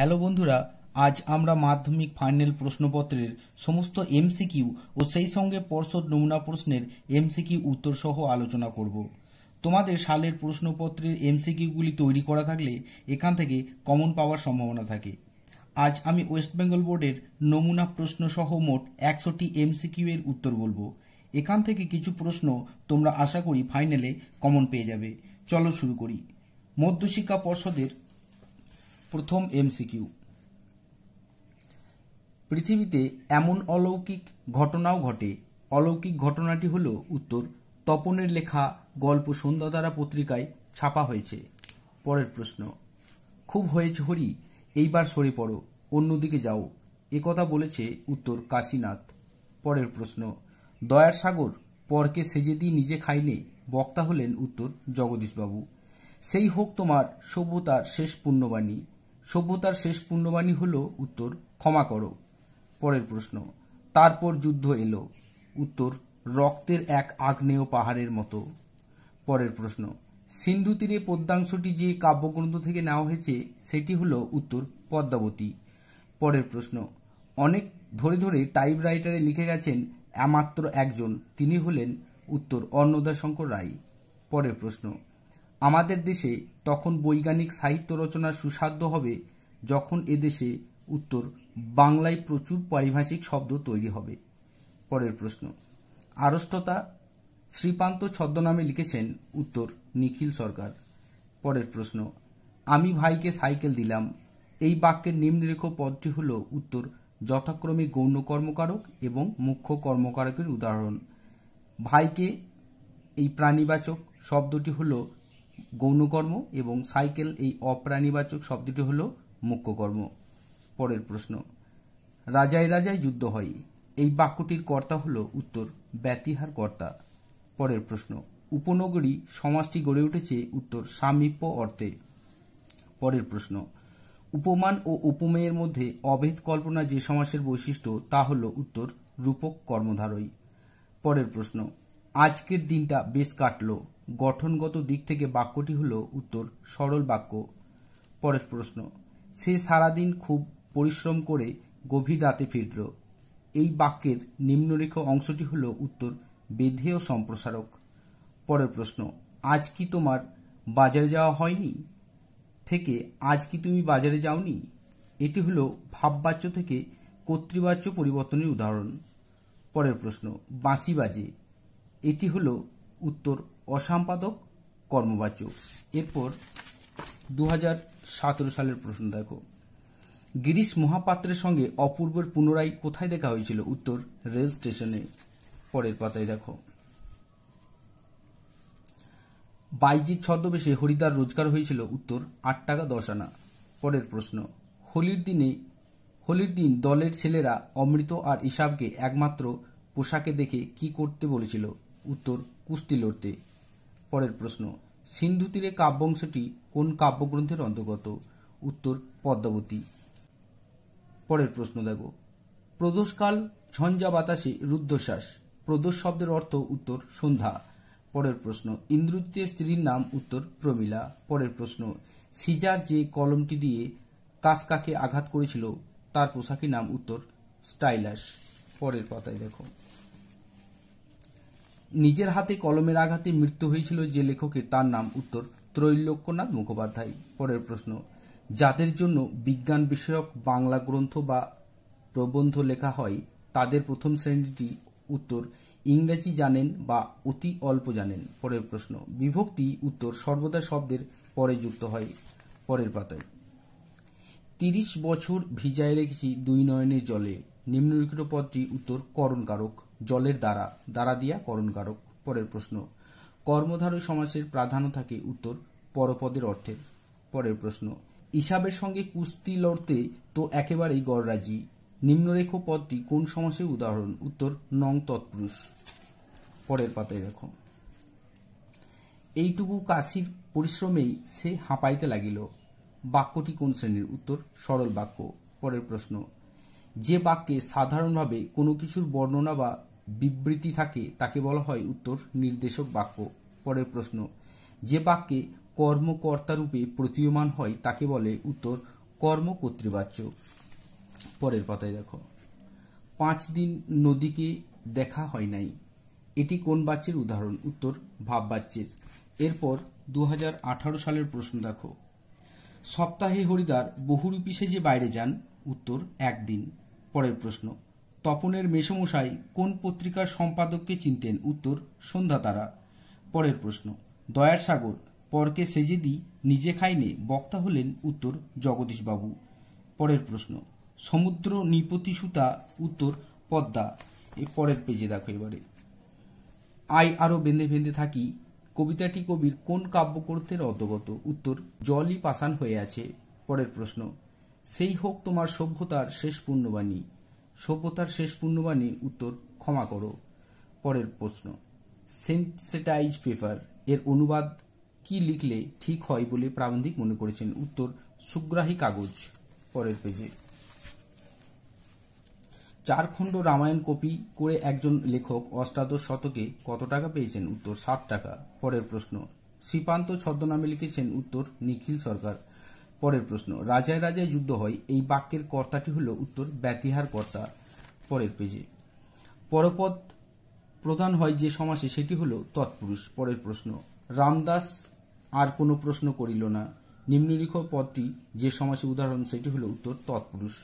Hello বন্ধুরা, আজ আমরা মাধ্যমিক ফাইনাল প্রশ্নপত্রের সমস্ত এমসিকিউ ও সেই সঙ্গে পর্ষদ নমুনা প্রশ্নের এমসিকিউ উত্তর সহ আলোচনা করব। তোমাদের সালের প্রশ্নপত্রের এমসিকিউগুলি তৈরি করা থাকলে এখান থেকে কমন পাওয়ার সম্ভাবনা থাকে। আজ আমি ওয়েস্ট বেঙ্গল বোর্ডের নমুনা প্রশ্ন সহ মোট 100টি এমসিকিউ এর উত্তর বলবো। এখান থেকে কিছু প্রশ্ন তোমরা আশা করি ফাইনালে কমন পেয়ে যাবে। চলো শুরু করি। মধ্যশিক্ষা পর্ষদের প্রথম এমসিকিউ, পৃথিবীতে এমন অলৌকিক ঘটনাও ঘটে, অলৌকিক ঘটনাটি হল উত্তর তপনের লেখা গল্প সন্ধ্যাতারা পত্রিকায় ছাপা হয়েছে। পরের প্রশ্ন, খুব হয়েছে হরি, এইবার সরে পড়ো, অন্যদিকে যাও, একথা বলেছে উত্তর কাশীনাথ। পরের প্রশ্ন, দয়ার সাগর পরকে সেজে দিয়ে নিজে খাইনে, বক্তা হলেন উত্তর জগদীশবাবু। সেই হোক তোমার সভ্যতার শেষ পুণ্যবাণী, সভ্যতার শেষ পুণ্যবাণী হল উত্তর ক্ষমা করো। পরের প্রশ্ন, তারপর যুদ্ধ এলো, উত্তর রক্তের এক আগ্নেয় পাহাড়ের মতো। পরের প্রশ্ন, সিন্ধু তীরে পদ্মাংশটি যে কাব্যগ্রন্থ থেকে নেওয়া হয়েছে সেটি হল উত্তর পদ্মাবতী। পরের প্রশ্ন, অনেক ধরে ধরে টাইপরাইটারে লিখে গেছেন মাত্র একজন, তিনি হলেন উত্তর অন্নদাশঙ্কর রায়। পরের প্রশ্ন, আমাদের দেশে তখন বৈজ্ঞানিক সাহিত্য রচনার সুসাধ্য হবে যখন এদেশে উত্তর বাংলায় প্রচুর পারিভাষিক শব্দ তৈরি হবে। পরের প্রশ্ন, আড়ষ্টতা শ্রীপান্ত ছদ্মনামে লিখেছেন উত্তর নিখিল সরকার। পরের প্রশ্ন, আমি ভাইকে সাইকেল দিলাম, এই বাক্যের নিম্নরেখ পদটি হল উত্তর যথাক্রমে গৌণ কর্মকারক এবং মুখ্য কর্মকারকের উদাহরণ। ভাইকে এই প্রাণীবাচক শব্দটি হল গৌণকর্ম এবং সাইকেল এই অপ্রাণীবাচক শব্দটি হল মুখ্য কর্ম। পরের প্রশ্ন, রাজায় রাজায় যুদ্ধ হয়, এই বাক্যটির কর্তা হল উত্তর ব্যতিহার কর্তা। পরের প্রশ্ন, উপনগরী সমাজটি গড়ে উঠেছে উত্তর সামীপ্য অর্থে। পরের প্রশ্ন, উপমান ও উপমেয়ের মধ্যে অভেদ কল্পনা যে সমাসের বৈশিষ্ট্য তা হল উত্তর রূপক কর্মধারয়। পরের প্রশ্ন, আজকের দিনটা বেশ কাটল, গঠনগত দিক থেকে বাক্যটি হল উত্তর সরল বাক্য। পরের প্রশ্ন, সে সারাদিন খুব পরিশ্রম করে গভীর রাতে ফিরল, এই বাক্যের নিম্নরেখ অংশটি হল উত্তর বেধেয় সম্প্রসারক। পরের প্রশ্ন, আজ কি তোমার বাজারে যাওয়া হয়নি থেকে আজ কি তুমি বাজারে যাওনি, এটি হল ভাববাচ্য থেকে কর্তৃবাচ্য পরিবর্তনের উদাহরণ। পরের প্রশ্ন, বাঁশি বাজে, এটি হল উত্তর অসম্পাদক কর্মবাচ্য। এরপর 2017 সালের প্রশ্ন দেখো, গিরিশ মহাপাত্রের সঙ্গে অপূর্বের পুনরায় কোথায় দেখা হয়েছিল, উত্তর রেল স্টেশনে। পরের পাতায় দেখো, বাইজির ছদ্মবেশে হরিদার রোজগার হয়েছিল উত্তর 8 টাকা 10 আনা। পরের প্রশ্ন, হোলির দিন দলের ছেলেরা অমৃত আর ইসাবকে একমাত্র পোশাকে দেখে কি করতে বলেছিল, উত্তর কুস্তি লড়তে। পরের প্রশ্ন, সিন্ধু তীরে কাব্যাংশটি কোন কাব্যগ্রন্থের অন্তর্গত, উত্তর পদ্মাবতী। পরের প্রশ্ন দেখো, প্রদোষকাল ঝঞ্ঝা বাতাসে রুদ্ধশ্বাস, প্রদোষ শব্দের অর্থ উত্তর সন্ধ্যা। পরের প্রশ্ন, ইন্দ্রজিতের স্ত্রীর নাম উত্তর প্রমীলা। পরের প্রশ্ন, সিজার যে কলমটি দিয়ে কাফকাকে আঘাত করেছিল তার পোশাকের নাম উত্তর স্টাইলাস। পরের পাতায় দেখো, নিজের হাতে কলমের আঘাতে মৃত্যু হয়েছিল যে লেখকের, তার নাম উত্তর ত্রৈলোক্যনাথ মুখোপাধ্যায়। পরের প্রশ্ন, যাদের জন্য বিজ্ঞান বিষয়ক বাংলা গ্রন্থ বা প্রবন্ধ লেখা হয় তাদের প্রথম শ্রেণীটি উত্তর ইংরেজি জানেন বা অতি অল্প জানেন। পরের প্রশ্ন, বিভক্তি উত্তর সর্বদা শব্দের পরে যুক্ত হয়। পরের পাতায়, 30 বছর ভিজায় রেখেছি দুই নয়নের জলে, নিম্নলিখিত পদটি উত্তর করণকারক, জলের দ্বারা, দ্বারা দিয়া করণকারক। পরের প্রশ্ন, কর্মধারয় সমাসের প্রাধান্য থাকে উত্তর পরপদের অর্থের। পরের প্রশ্ন, ইসাবের সঙ্গে কুস্তি লড়তে তো একেবারেই গড়রাজি, নিম্নরেখ পদটি কোন সমাসের উদাহরণ, উত্তর নং তৎপুরুষ। পরের পাতায় দেখো, এইটুকু কাশির পরিশ্রমেই সে হাঁপাইতে লাগিল, বাক্যটি কোন শ্রেণীর, উত্তর সরল বাক্য। পরের প্রশ্ন, যে বাক্যে সাধারণভাবে কোনো কিছুর বর্ণনা বা বিবৃতি থাকে তাকে বলা হয় উত্তর নির্দেশক বাক্য। পরের প্রশ্ন, যে বাক্যে কর্মকর্তা রূপে প্রতীয়মান হয় তাকে বলে উত্তর কর্ম কর্তৃবাচ্য। পরের পাতায় দেখো, 5 দিন নদীকে দেখা হয় নাই, এটি কোন বাচ্যের উদাহরণ? উত্তর ভাব বাচ্যের। এরপর 2018 সালের প্রশ্ন দেখো, সপ্তাহে হরিদার বহুরূপী সেজে বাইরে যান, উত্তর একদিন। পরের প্রশ্ন, তপনের মেসমশাই কোন পত্রিকার সম্পাদককে চিনতেন? উত্তর সন্ধ্যা তারা। পরের প্রশ্ন, দয়ার সাগর পরকে সেজে দি নিজে খাইনে বক্তা হলেন? উত্তর জগদীশবাবু। পরের প্রশ্ন, সমুদ্র নিপতি সুতা, উত্তর পদ্মা। এই পরের পেজে দেখো এবারে, আই আরো বেঁধে বেঁধে থাকি কবিতাটি কবির কোন কাব্যগ্রন্থের অন্তর্গত? উত্তর জলই পাষাণ হয়ে আছে। পরের প্রশ্ন, সেই হোক তোমার সভ্যতার শেষ পুণ্যবাণী, সভ্যতার শেষ পুণ্যবাণী, উত্তর ক্ষমা করো। পরের প্রশ্ন, সেন্সিটাইজ পেপার এর অনুবাদ কি লিখলে ঠিক হয় বলে প্রাবন্ধিক মনে করেছেন? উত্তর সুগ্রাহী কাগজ। পরের পেজে, 4 খণ্ড রামায়ণ কপি করে একজন লেখক অষ্টাদশ শতকে কত টাকা পেয়েছেন? উত্তর 7 টাকা। পরের প্রশ্ন, শ্রীপান্ত ছদ্মনামে লিখেছেন? উত্তর নিখিল সরকার। পরের প্রশ্ন, রাজায় রাজায় যুদ্ধ হয়, এই বাক্যের কর্তাটি হল? উত্তর ব্যতিহার কর্তা। পরের পেজে, পরপদ প্রধান হয় যে সমাসে সেটি হল তৎপুরুষ। পরের প্রশ্ন, রামদাস আর কোনো প্রশ্ন করিল না, নিম্নলিখিত পদটি যে সমাসে উদাহরণ সেটি হল? উত্তর তৎপুরুষ।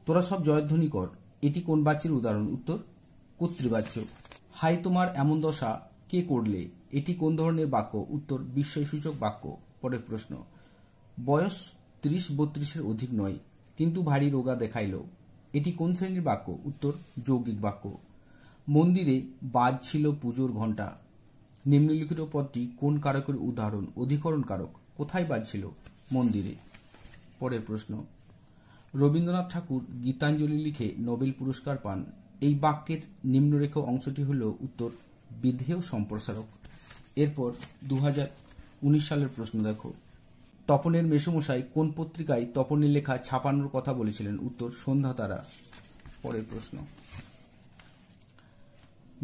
তোরা সব জয়ধ্বনি কর, এটি কোন বাচ্যের উদাহরণ? উত্তর কর্তৃবাচ্য। হাই তোমার এমন দশা কে করলে, এটি কোন ধরনের বাক্য? উত্তর বিস্ময়সূচক বাক্য। পরের প্রশ্ন, বয়স 30-32-এর অধিক নয় কিন্তু ভারী রোগা দেখাইল, এটি কোন শ্রেণীর বাক্য? উত্তর যৌগিক বাক্য। মন্দিরে বাজছিল পুজোর ঘণ্টা, নিম্নলিখিত পদটি কোন কারকের উদাহরণ? অধিকরণ কারক। কোথায় বাজছিল? মন্দিরে। পরের প্রশ্ন, রবীন্দ্রনাথ ঠাকুর গীতাঞ্জলি লিখে নোবেল পুরস্কার পান, এই বাক্যের নিম্নরেখ অংশটি হল? উত্তর বিধেয় সম্প্রসারক। এরপর 2019 সালের প্রশ্ন দেখো, তপনের মেসমশাই কোন পত্রিকায় তপনের লেখা ছাপানোর কথা বলেছিলেন? উত্তর সন্ধ্যা তারা। পরের প্রশ্ন,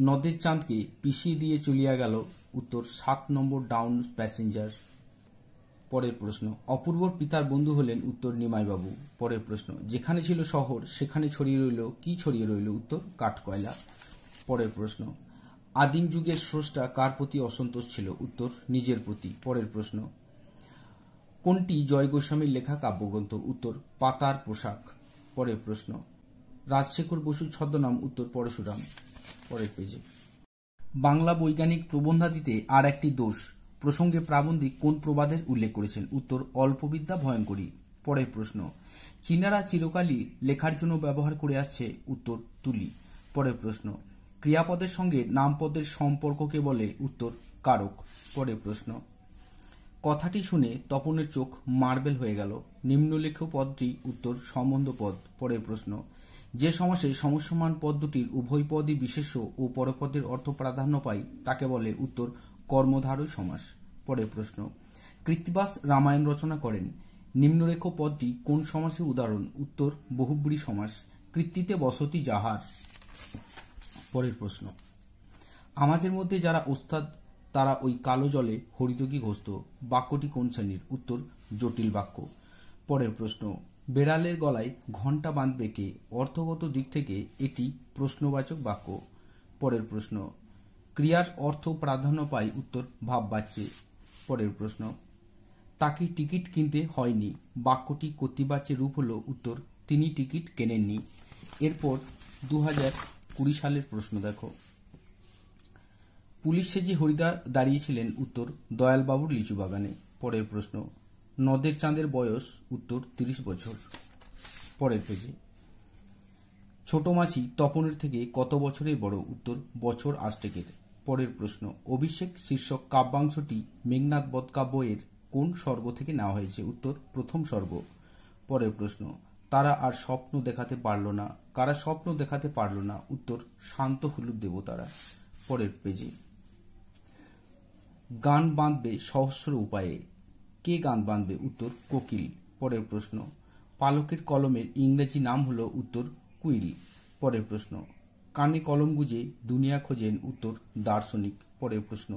নদের চাঁদকে পিষিয়ে দিয়ে চলিয়া গেল, উত্তর 7 নম্বর ডাউন প্যাসেঞ্জার। পরের প্রশ্ন, অপূর্বর পিতার বন্ধু হলেন? উত্তর নিমাইবাবু। পরের প্রশ্ন, যেখানে ছিল শহর সেখানে ছড়িয়ে রইল কি? ছড়িয়ে রইল? উত্তর কাঠকয়লা। পরের প্রশ্ন, আদিম যুগের স্রষ্টা কার প্রতি অসন্তোষ ছিল? উত্তর নিজের প্রতি। পরের প্রশ্ন, কোনটি জয় গোস্বামীর লেখা কাব্যগ্রন্থ? উত্তর পাতার পোশাক। পরের প্রশ্ন, রাজশেখর বসুর ছদ্মনাম? উত্তর পরশুরাম। পরের পেজে, বাংলা বৈজ্ঞানিক প্রবন্ধাদিতে আর একটি দোষ প্রসঙ্গে প্রাবন্ধিক কোন প্রবাদের উল্লেখ করেছেন? উত্তর অল্পবিদ্যা ভয়ঙ্করী। পরের প্রশ্ন, চীনারা চিরকালই লেখার জন্য ব্যবহার করে আসছে? উত্তর তুলি। পরের প্রশ্ন, ক্রিয়াপদের সঙ্গে নামপদের সম্পর্ককে বলে? উত্তর কারক। পরের প্রশ্ন, কথাটি শুনে তপনের চোখ মার্বেল হয়ে গেল, নিম্নলিখিত পদটি? উত্তর সম্বন্ধ পদ। পরের প্রশ্ন, যে সমাসে সমস্যমান পদ দুটির উভয় পদই বিশেষ্য ও পরপদের অর্থ প্রাধান্য পায় তাকে বলে? উত্তর কর্মধারয় সমাস। পরের প্রশ্ন, কৃত্তিবাস রামায়ণ রচনা করেন, নিম্নরেখ পদটি কোন সমাসের উদাহরণ? উত্তর বহুব্রী সমাস। কৃত্তিতে বসতি যাহার। পরের প্রশ্ন, আমাদের মধ্যে যারা ওস্তাদ তারা ওই কালো জলে হরিতকি ঘষত, বাক্যটি কোন শ্রেণীর? উত্তর জটিল বাক্য। পরের প্রশ্ন, বেড়ালের গলায় ঘণ্টা বাঁধবে কে? অর্থগত দিক থেকে এটি প্রশ্নবাচক বাক্য। পরের প্রশ্ন, ক্রিয়ার অর্থ প্রাধান্য পায়? উত্তর ভাববাচ্যে। পরের প্রশ্ন, তাকে টিকিট কিনতে হয়নি, বাক্যটি কর্তৃবাচ্যের রূপ হল? উত্তর তিনি টিকিট কেনেননি। এরপর 2020 সালের প্রশ্ন দেখো, পুলিশ সেজে হরিদা দাঁড়িয়েছিলেন? উত্তর দয়ালবাবুর লিচু বাগানে। পরের প্রশ্ন, নদের চাঁদের বয়স? উত্তর 30 বছর। পরের পেজে, ছোট মাসি তপনের থেকে কত বছরের বড়? উত্তর বছর 8 পরের প্রশ্ন, অভিষেক শীর্ষক কাব্যাংশটি মেঘনাদ বধ কাব্য এর কোন স্বর্গ থেকে নেওয়া হয়েছে? উত্তর প্রথম স্বর্গ। পরের প্রশ্ন, তারা আর স্বপ্ন দেখাতে পারল না, কারা স্বপ্ন দেখাতে পারল না? উত্তর শান্ত হলুদ দেবতারা। পরের পেজে, গান বাঁধবে সহস্র উপায়ে, কে গান বাঁধবে? উত্তর কোকিল। পরের প্রশ্ন, পালকের কলমের ইংরেজি নাম হল? উত্তর কুইল। পরের প্রশ্ন, কানে কলম গুজে দুনিয়া খোঁজেন? উত্তর দার্শনিক। পরের প্রশ্ন,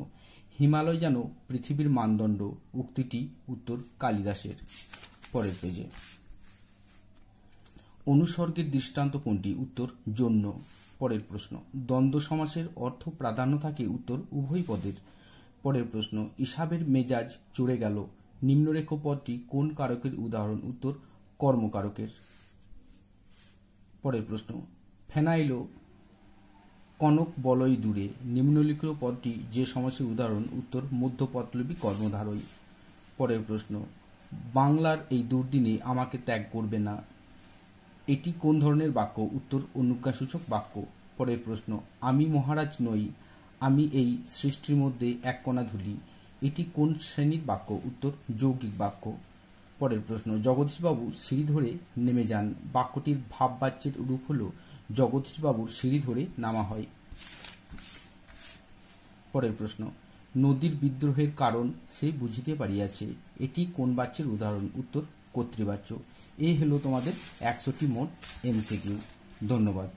হিমালয় যেন পৃথিবীর মানদণ্ড, উক্তিটি? উত্তর কালিদাসের। পরের পেজে, অনুসর্গের দৃষ্টান্ত কোনটি? উত্তর জন্য। পরের প্রশ্ন, দ্বন্দ্ব সমাসের অর্থ প্রাধান্য থাকে? উত্তর উভয় পদের। পরের প্রশ্ন, ইসাবের মেজাজ চড়ে গেল নিম্নরেখ পদটি কোন কারকের উদাহরণ? উত্তর কর্মকারকের। পরের প্রশ্ন, ফেনাইল কনক বলয় দূরে নিম্নলিখিত পদটি যে সমাসের উদাহরণ? উত্তর মধ্যপদলোপী কর্মধারয়। পরের প্রশ্ন, বাংলার এই দুর্দিনে আমাকে ত্যাগ করবে না, এটি কোন ধরনের বাক্য? উত্তর অনুজ্ঞাসূচক বাক্য। পরের প্রশ্ন, আমি মহারাজ নই, আমি এই সৃষ্টির মধ্যে এক কণা ধূলি, এটি কোন শ্রেণীর বাক্য? উত্তর যৌগিক বাক্য। পরের প্রশ্ন, জগদীশবাবু সিঁড়ি ধরে নেমে যান, বাক্যটির ভাববাচ্যের রূপ হল জগদীশবাবুর সিঁড়ি ধরে নামা হয়। পরের প্রশ্ন, নদীর বিদ্রোহের কারণ সে বুঝিতে পারিয়াছে, এটি কোন বাচ্যের উদাহরণ? উত্তর কর্তৃবাচ্য। এই হলো তোমাদের 100টি মোট MCQ। ধন্যবাদ।